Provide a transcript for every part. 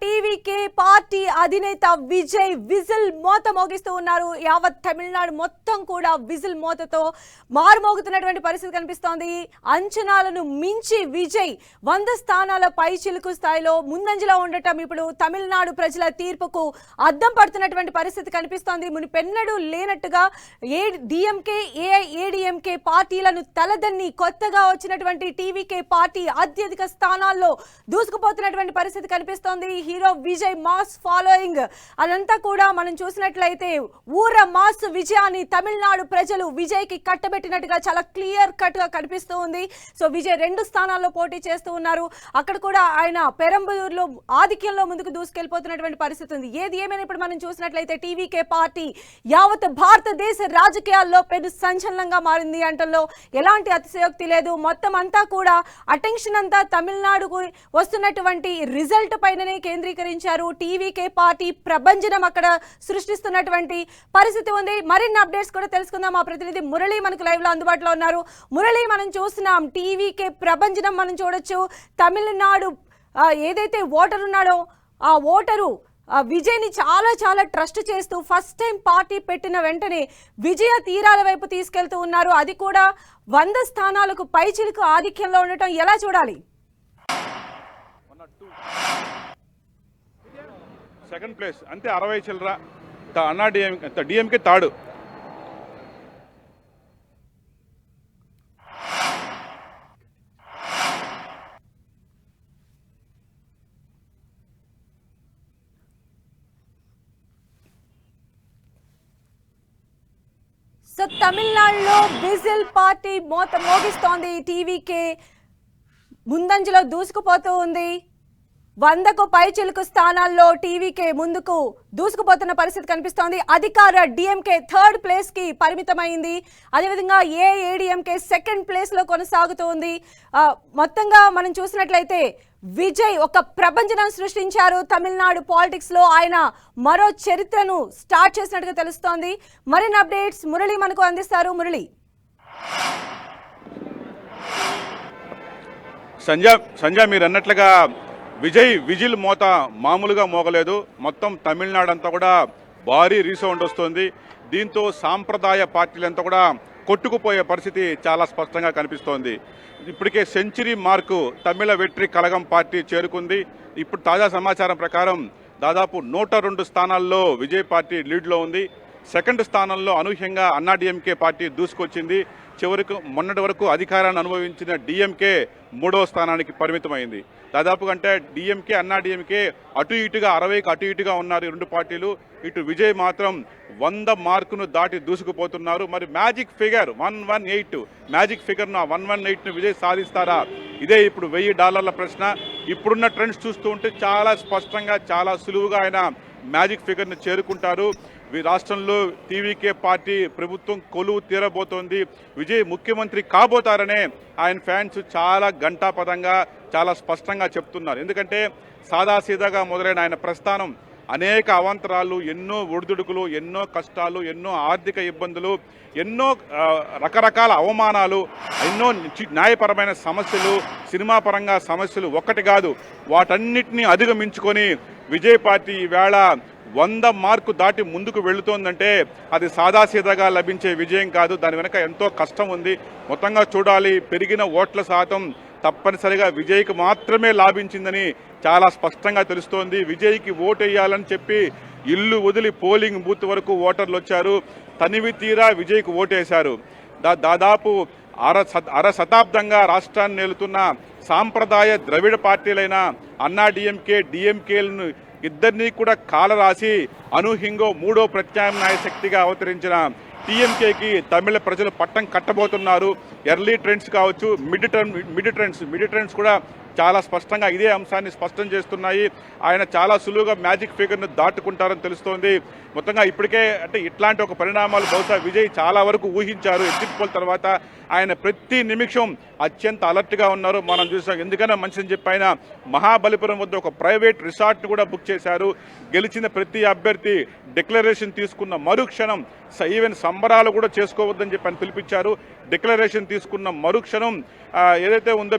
TVK party అధినేత Vijay whistle మోత మోగిస్తూ ఉన్నారు. యావత్ తమిళనాడు మొత్తం కూడా విజిల్ మోతతో మారుమోగుతున్నటువంటి పరిస్థితి కనిపిస్తోంది. అంచనాలను మించి విజయ్ 100 స్థానాల పై చిలుకు స్థాయిలో ముందంజలో ఉండటం ఇప్పుడు తమిళనాడు ప్రజల తీర్పుకు అద్దం పడుతున్నటువంటి పరిస్థితి కనిపిస్తోంది. మునిపెన్నడూ లేనట్టుగా డిఎంకే ఏఐఏడీఎంకే పార్టీలను తలదన్ని కొత్తగా వచ్చినటువంటి టీవీకే పార్టీ అత్యధిక స్థానాల్లో దూసుకుపోతున్నటువంటి పరిస్థితి కనిపిస్తోంది. హీరో విజయ్ మాస్ ఫాలోయింగ్ అదంతా కూడా మనం చూసినట్లయితే ఊర మాస్ విజయాన్ని తమిళనాడు ప్రజలు విజయ్ కి కట్టబెట్టినట్టుగా చాలా క్లియర్ కట్ గా కనిపిస్తూ ఉంది. సో విజయ్ 2 స్థానాల్లో పోటీ చేస్తూ ఉన్నారు. అక్కడ కూడా ఆయన పెరంబలూరులో ఆధిక్యంలో ముందుకు దూసుకెళ్లిపోతున్నటువంటి పరిస్థితి ఉంది. ఏది ఏమైనా ఇప్పుడు మనం చూసినట్లయితే టీవీకే పార్టీ యావత్ భారతదేశ రాజకీయాల్లో పెను సంచలనంగా మారింది అంటలో ఎలాంటి అతిశయోక్తి లేదు. మొత్తం అంతా కూడా అటెన్షన్ అంతా తమిళనాడుకు వస్తున్నటువంటి రిజల్ట్ పైననే కేంద్రీకరించారు. టీవీకే పార్టీ ప్రభంజనం అక్కడ సృష్టిస్తున్నటువంటి పరిస్థితి ఉంది. మరిన్ని అప్డేట్స్ కూడా తెలుసుకుందాం. మా ప్రతినిధి మురళి మనకు లైవ్ లో అందుబాటులో ఉన్నారు. మురళి, మనం చూస్తున్నాం టీవీకే ప్రభంజనం మనం చూడొచ్చు. తమిళనాడు ఏదైతే ఓటర్ ఉన్నాడో ఆ ఓటరు విజయ్ని చాలా చాలా ట్రస్ట్ చేస్తూ ఫస్ట్ టైం పార్టీ పెట్టిన వెంటనే విజయ తీరాల వైపు తీసుకెళ్తూ ఉన్నారు. అది కూడా 100 స్థానాలకు పైచిలుకు ఆధిక్యంలో ఉండటం ఎలా చూడాలి? సెకండ్ ప్లేస్ అంతే 60 చిల్లర. అన్నా డిఎంకే తాడు. సో తమిళనాడులో విజిల్ పార్టీ మోత మోగిస్తోంది. టీవీకే ముందంజలో దూసుకుపోతూ ఉంది. 100కు పైచిలుకు స్థానాల్లో టీవీకే ముందుకు దూసుకుపోతున్న పరిస్థితి కనిపిస్తోంది. అధికార డిఎంకే 3rd ప్లేస్ కి పరిమితమైంది. అదేవిధంగా ఏఐఏడీఎంకే 2nd ప్లేస్ లో కొనసాగుతూ ఉంది. మొత్తంగా మనం చూసినట్లయితే విజయ్ ఒక ప్రభంజనం సృష్టించారు తమిళనాడు పాలిటిక్స్ లో. ఆయన మరో చరిత్రను స్టార్ట్ చేసినట్టుగా తెలుస్తోంది. మరిన్ని అప్డేట్స్ మురళి మనకు అందిస్తారు. మురళి, సంజయ్ మీరు అన్నట్లుగా విజిల్ మోత మామూలుగా మోగలేదు. మొత్తం తమిళనాడు అంతా కూడా భారీ రీసౌండ్ వస్తుంది. దీంతో సాంప్రదాయ పార్టీలంతా కూడా కొట్టుకుపోయే పరిస్థితి చాలా స్పష్టంగా కనిపిస్తోంది. ఇప్పటికే సెంచరీ మార్కు తమిళ వెట్రి కళగం పార్టీ చేరుకుంది. ఇప్పుడు తాజా సమాచారం ప్రకారం దాదాపు 102 స్థానాల్లో విజయ్ పార్టీ లీడ్లో ఉంది. 2nd స్థానంలో అనూహ్యంగా అన్నాడీఎంకే పార్టీ దూసుకొచ్చింది. చివరికి మొన్నటి వరకు అధికారాన్ని అనుభవించిన డిఎంకే 3వ స్థానానికి పరిమితమైంది. దాదాపు అంటే డిఎంకే అన్నాడీఎంకే అటు ఇటుగా 60కి అటు ఇటుగా ఉన్నారు ఈ 2 పార్టీలు. ఇటు విజయ్ మాత్రం 100 మార్కును దాటి దూసుకుపోతున్నారు. మరి మ్యాజిక్ ఫిగర్ 118 మ్యాజిక్ ఫిగర్ను 118ను విజయ్ సాధిస్తారా? ఇదే ఇప్పుడు $1000 ప్రశ్న. ఇప్పుడున్న ట్రెండ్స్ చూస్తూ ఉంటే చాలా స్పష్టంగా చాలా సులువుగా ఆయన మ్యాజిక్ ఫిగర్ను చేరుకుంటారు. రాష్ట్రంలో టీవీకే పార్టీ ప్రభుత్వం కొలువు తీరబోతోంది. విజయ్ ముఖ్యమంత్రి కాబోతారనే ఆయన ఫ్యాన్స్ చాలా ఘంటాపదంగా చాలా స్పష్టంగా చెప్తున్నారు. ఎందుకంటే సాదాసీదాగా మొదలైన ఆయన ప్రస్థానం అనేక అవాంతరాలు, ఎన్నో ఒడిదుడుకులు, ఎన్నో కష్టాలు, ఎన్నో ఆర్థిక ఇబ్బందులు, ఎన్నో రకరకాల అవమానాలు, ఎన్నో న్యాయపరమైన సమస్యలు, సినిమా పరంగా సమస్యలు ఒక్కటి కాదు, వాటన్నిటినీ అధిగమించుకొని విజయ్ పార్టీ ఈవేళ 100 మార్కు దాటి ముందుకు వెళుతోందంటే అది సాదాసీదాగా లభించే విజయం కాదు. దాని వెనక ఎంతో కష్టం ఉంది. మొత్తంగా చూడాలి, పెరిగిన ఓట్ల శాతం తప్పనిసరిగా విజయ్కి మాత్రమే లాభించిందని చాలా స్పష్టంగా తెలుస్తోంది. విజయ్కి ఓటు వేయాలని చెప్పి ఇల్లు వదిలి పోలింగ్ బూత్ వరకు ఓటర్లు వచ్చారు. తనివి తీరా విజయ్కి ఓటేశారు. దాదాపు అర శతాబ్దంగా రాష్ట్రాన్ని నేలుతున్న సాంప్రదాయ ద్రవిడ పార్టీలైన అన్నాడీఎంకే డిఎంకేలను ఇద్దరినీ కూడా కాలరాసి అనూహ్యంగా 3వ ప్రత్యామ్నాయ శక్తిగా అవతరించిన టీఎంకేకి తమిళ ప్రజలు పట్టం కట్టబోతున్నారు. ఎర్లీ ట్రెండ్స్ కావచ్చు, మిడ్ ట్రెండ్స్ కూడా చాలా స్పష్టంగా ఇదే అంశాన్ని స్పష్టం చేస్తున్నాయి. ఆయన చాలా సులువుగా మ్యాజిక్ ఫిగర్ను దాటుకుంటారని తెలుస్తోంది. మొత్తంగా ఇప్పటికే అంటే ఇట్లాంటి ఒక పరిణామాలు బహుశా విజయ్ చాలా వరకు ఊహించారు. ఎగ్జిట్ పోల్ తర్వాత ఆయన ప్రతి నిమిషం అత్యంత అలర్ట్గా ఉన్నారు. మనం చూసాం. ఎందుకైనా మంచిదని చెప్పి ఆయన మహాబలిపురం వద్ద ఒక ప్రైవేట్ రిసార్ట్ను కూడా బుక్ చేశారు. గెలిచిన ప్రతి అభ్యర్థి డిక్లరేషన్ తీసుకున్న మరుక్షణం ఈవెన్ సంబరాలు కూడా చేసుకోవద్దని చెప్పి ఆయన పిలిపించారు. డిక్లరేషన్ తీసుకున్న మరుక్షణం ఏదైతే ఉందో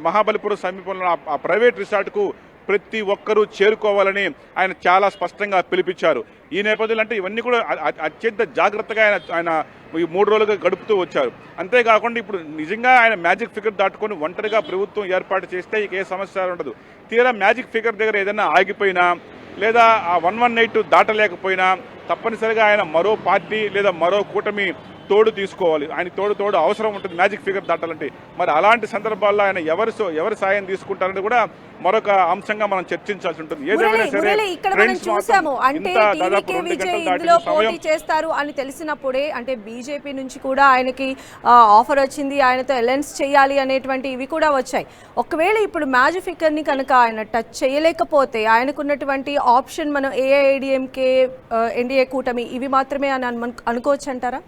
మహాబలిపురం సమీపంలో ఆ ప్రైవేట్ రిసార్ట్కు ప్రతి ఒక్కరూ చేరుకోవాలని ఆయన చాలా స్పష్టంగా పిలిపించారు. ఈ నేపథ్యంలో అంటే ఇవన్నీ కూడా అత్యంత జాగ్రత్తగా ఆయన ఈ 3 రోజులుగా గడుపుతూ వచ్చారు. అంతేకాకుండా ఇప్పుడు నిజంగా ఆయన మ్యాజిక్ ఫిగర్ దాటుకొని ఒంటరిగా ప్రభుత్వం ఏర్పాటు చేస్తే ఇక ఏ సమస్య ఉండదు. తీరా మ్యాజిక్ ఫిగర్ దగ్గర ఏదైనా ఆగిపోయినా లేదా ఆ 118 దాటలేకపోయినా తప్పనిసరిగా ఆయన మరో పార్టీ లేదా మరో కూటమి తోడు తీసుకోవాలి. ఆయన తోడు అవసరం ఉంటుంది మ్యాజిక్ ఫిగర్ దాటాలంటే. మరి అలాంటి సందర్భాల్లో ఆయన ఎవరి సాయం తీసుకుంటారని కూడా మరొక అంశంగా మనం చర్చించాల్సి ఉంటుంది. ఏదేమైనా సరే ఇక్కడ మనం చూసాము అంటే టీవీకే విజయ్ ఇందులో పోటీ చేస్తారు అని తెలిసినప్పుడే అంటే బీజేపీ నుంచి కూడా ఆయనకి ఆఫర్ వచ్చింది, ఆయనతో అలయన్స్ చేయాలి అనేటువంటి ఇవి కూడా వచ్చాయి. ఒకవేళ ఇప్పుడు మ్యాజిక్ ఫిగర్ ని కనుక ఆయన టచ్ చేయలేకపోతే ఆయనకున్నటువంటి ఆప్షన్ మనం ఏఐఏడీఎంకే ఎన్డీఏ కూటమి ఇవి మాత్రమే అని అనుకోవచ్చు అంటారా?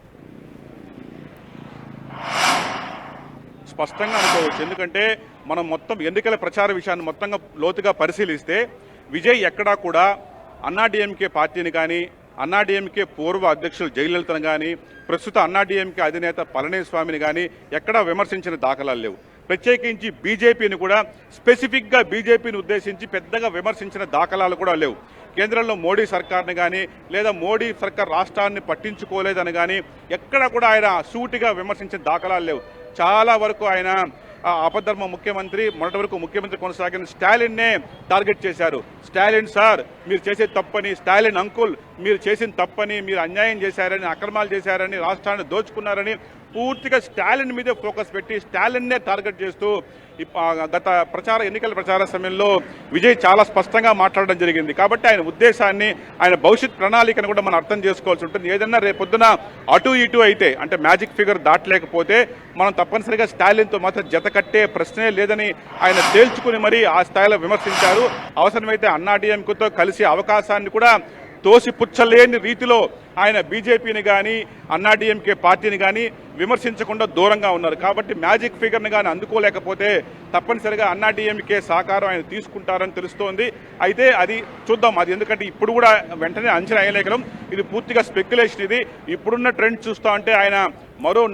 స్పష్టంగా అనుకోవచ్చు. ఎందుకంటే మనం మొత్తం ఎన్నికల ప్రచార విషయాన్ని మొత్తంగా లోతుగా పరిశీలిస్తే విజయ్ ఎక్కడా కూడా అన్నాడీఎంకే పార్టీని కానీ అన్నాడీఎంకే పూర్వ అధ్యక్షులు జయలలితను కానీ ప్రస్తుత అన్నాడీఎంకే అధినేత పళనిస్వామిని కానీ ఎక్కడా విమర్శించిన దాఖలాలు లేవు. ప్రత్యేకించి బీజేపీని కూడా స్పెసిఫిక్గా బీజేపీని ఉద్దేశించి పెద్దగా విమర్శించిన దాఖలాలు కూడా లేవు. కేంద్రంలో మోడీ సర్కార్ని కానీ లేదా మోడీ సర్కార్ రాష్ట్రాన్ని పట్టించుకోలేదని కానీ ఎక్కడ కూడా ఆయన సూటిగా విమర్శించిన దాఖలాలు లేవు. చాలా వరకు ఆయన అపధర్మ ముఖ్యమంత్రి, మొదటి వరకు ముఖ్యమంత్రి కొనసాగిన స్టాలిన్నే టార్గెట్ చేశారు. స్టాలిన్ సార్ మీరు చేసేది తప్పని, స్టాలిన్ అంకుల్ మీరు చేసిన తప్పని, మీరు అన్యాయం చేశారని, అక్రమాలు చేశారని, రాష్ట్రాన్ని దోచుకున్నారని పూర్తిగా స్టాలిన్ మీదే ఫోకస్ పెట్టి స్టాలిన్నే టార్గెట్ చేస్తూ గత ఎన్నికల ప్రచార సమయంలో విజయ్ చాలా స్పష్టంగా మాట్లాడడం జరిగింది. కాబట్టి ఆయన ఉద్దేశాన్ని, ఆయన భవిష్యత్ ప్రణాళికను కూడా మనం అర్థం చేసుకోవాల్సి ఉంటుంది. ఏదన్నా రేపొద్దున అటు ఇటు అయితే అంటే మ్యాజిక్ ఫిగర్ దాటలేకపోతే మనం తప్పనిసరిగా స్టాలిన్తో మాత్రం జత కట్టే ప్రశ్నే లేదని ఆయన తేల్చుకుని మరీ ఆ స్థాయిలో విమర్శించారు. అవసరమైతే అన్నాడీఎంకేతో కలిసి అవకాశాన్ని కూడా తోసిపుచ్చలేని రీతిలో ఆయన బీజేపీని కానీ అన్నాడీఎంకే పార్టీని కానీ విమర్శించకుండా దూరంగా ఉన్నారు. కాబట్టి మ్యాజిక్ ఫిగర్ని కానీ అందుకోలేకపోతే తప్పనిసరిగా అన్నాడీఎంకే సహకారం ఆయన తీసుకుంటారని తెలుస్తోంది. అయితే అది చూద్దాం. అది ఎందుకంటే ఇప్పుడు కూడా వెంటనే అంచనా వేయలేకలం. ఇది పూర్తిగా స్పెక్యులేషన్. ఇది ఇప్పుడున్న ట్రెండ్ చూస్తూ అంటే ఆయన మరో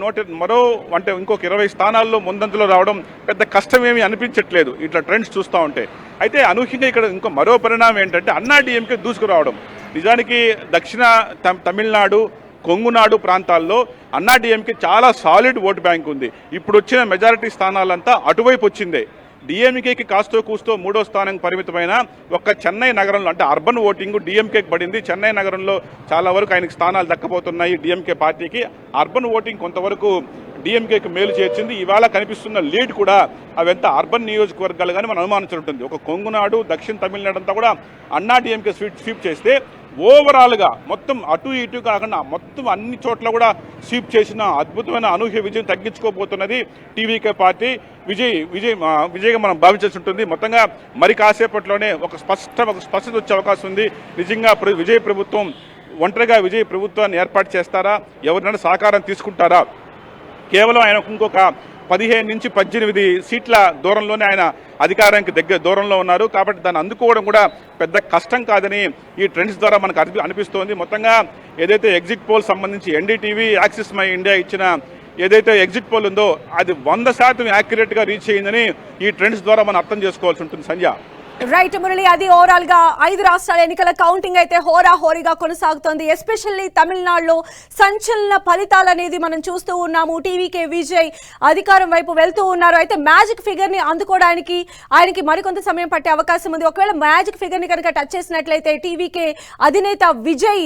అంటే ఇంకొక 20 స్థానాల్లో ముందంజలో రావడం పెద్ద కష్టమేమీ అనిపించట్లేదు ఇట్లా ట్రెండ్స్ చూస్తూ ఉంటే. అయితే అనూహ్యంగా ఇక్కడ ఇంకో మరో పరిణామం ఏంటంటే అన్నాడీఎంకే దూసుకురావడం. నిజానికి దక్షిణ తమిళనాడు, కొంగునాడు ప్రాంతాల్లో అన్నాడీఎంకే చాలా సాలిడ్ ఓటు బ్యాంక్ ఉంది. ఇప్పుడు వచ్చిన మెజారిటీ స్థానాలంతా అటువైపు వచ్చిందే. డిఎంకేకి కాస్తో కూస్తో 3వ స్థానం పరిమితమైన ఒక్క చెన్నై నగరంలో అంటే అర్బన్ ఓటింగ్ డిఎంకేకి పడింది. చెన్నై నగరంలో చాలా వరకు ఆయనకు స్థానాలు దక్కబోతున్నాయి డిఎంకే పార్టీకి. అర్బన్ ఓటింగ్ కొంతవరకు డిఎంకేకి మేలు చేర్చింది. ఇవాళ కనిపిస్తున్న లీడ్ కూడా అవంతా అర్బన్ నియోజకవర్గాలు కానీ మనం అనుమానించినట్టుంది. ఒక కొంగునాడు, దక్షిణ తమిళనాడు అంతా కూడా అన్నాడీఎంకే స్వీప్ చేస్తే ఓవరాల్గా మొత్తం అటు ఇటు కాకుండా మొత్తం అన్ని చోట్ల కూడా స్వీప్ చేసిన అద్భుతమైన అనూహ్య విజయం తగ్గించుకోబోతున్నది టీవీకే పార్టీ. విజయ్గా మనం భావించాల్సి ఉంటుంది. మొత్తంగా మరి కాసేపట్లోనే ఒక స్పష్టత వచ్చే అవకాశం ఉంది. నిజంగా విజయ్ ప్రభుత్వం ఒంటరిగా విజయ్ ప్రభుత్వాన్ని ఏర్పాటు చేస్తారా, ఎవరినైనా సహకారం తీసుకుంటారా, కేవలం ఆయన ఇంకొక 15 నుంచి 18 సీట్ల దూరంలోనే ఆయన అధికారానికి దూరంలో ఉన్నారు. కాబట్టి దాన్ని అందుకోవడం కూడా పెద్ద కష్టం కాదని ఈ ట్రెండ్స్ ద్వారా మనకు అనిపిస్తోంది. మొత్తంగా ఏదైతే ఎగ్జిట్ పోల్ సంబంధించి ఎన్డీటీవీ, యాక్సిస్ మై ఇండియా ఇచ్చిన ఏదైతే ఎగ్జిట్ పోల్ ఉందో అది 100% యాక్యురేట్గా రీచ్ అయ్యిందని ఈ ట్రెండ్స్ ద్వారా మనం అర్థం చేసుకోవాల్సి ఉంటుంది. సంధ్య రైట్ మురళి, అది ఓవరాల్ గా 5 రాష్ట్రాల ఎన్నికల కౌంటింగ్ అయితే హోరాహోరీగా కొనసాగుతోంది. ఎస్పెషల్లీ తమిళనాడులో సంచలన ఫలితాలు అనేది మనం చూస్తూ ఉన్నాము. టీవీకే విజయ్ అధికారం వైపు వెళ్తూ ఉన్నారు. అయితే మ్యాజిక్ ఫిగర్ ని అందుకోవడానికి ఆయనకి మరికొంత సమయం పట్టే అవకాశం ఉంది. ఒకవేళ మ్యాజిక్ ఫిగర్ ని కనుక టచ్ చేసినట్లయితే టీవీకే అధినేత విజయ్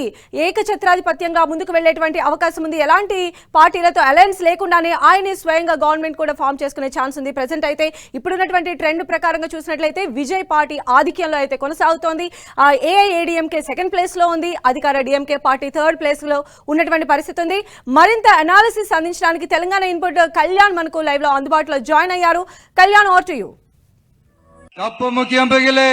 ఏకఛత్రాధిపత్యంగా ముందుకు వెళ్లేటువంటి అవకాశం ఉంది. ఎలాంటి పార్టీలతో అలయన్స్ లేకుండానే ఆయనే స్వయంగా గవర్నమెంట్ కూడా ఫామ్ చేసుకునే ఛాన్స్ ఉంది. ప్రెసెంట్ అయితే ఇప్పుడున్నటువంటి ట్రెండ్ ప్రకారంగా చూసినట్లయితే విజయ్ పార్టీ ఆధిక్యంలో అయితే కొనసాగుతోంది. ఏఐఏడీఎంకే సెకండ్ ప్లేస్ లో ఉంది, అధికార డిఎంకే పార్టీ థర్డ్ ప్లేస్ లో ఉన్నటువంటి పరిస్థితి ఉంది. మరింత అనాలిసిస్ అందించడానికి తెలంగాణ ఇన్పుట్ కళ్యాణ్ మనకు లైవ్ లో అందుబాటులో జాయిన్ అయ్యారు. Kalyan, over to you. Cup ముఖ్యం పగిలే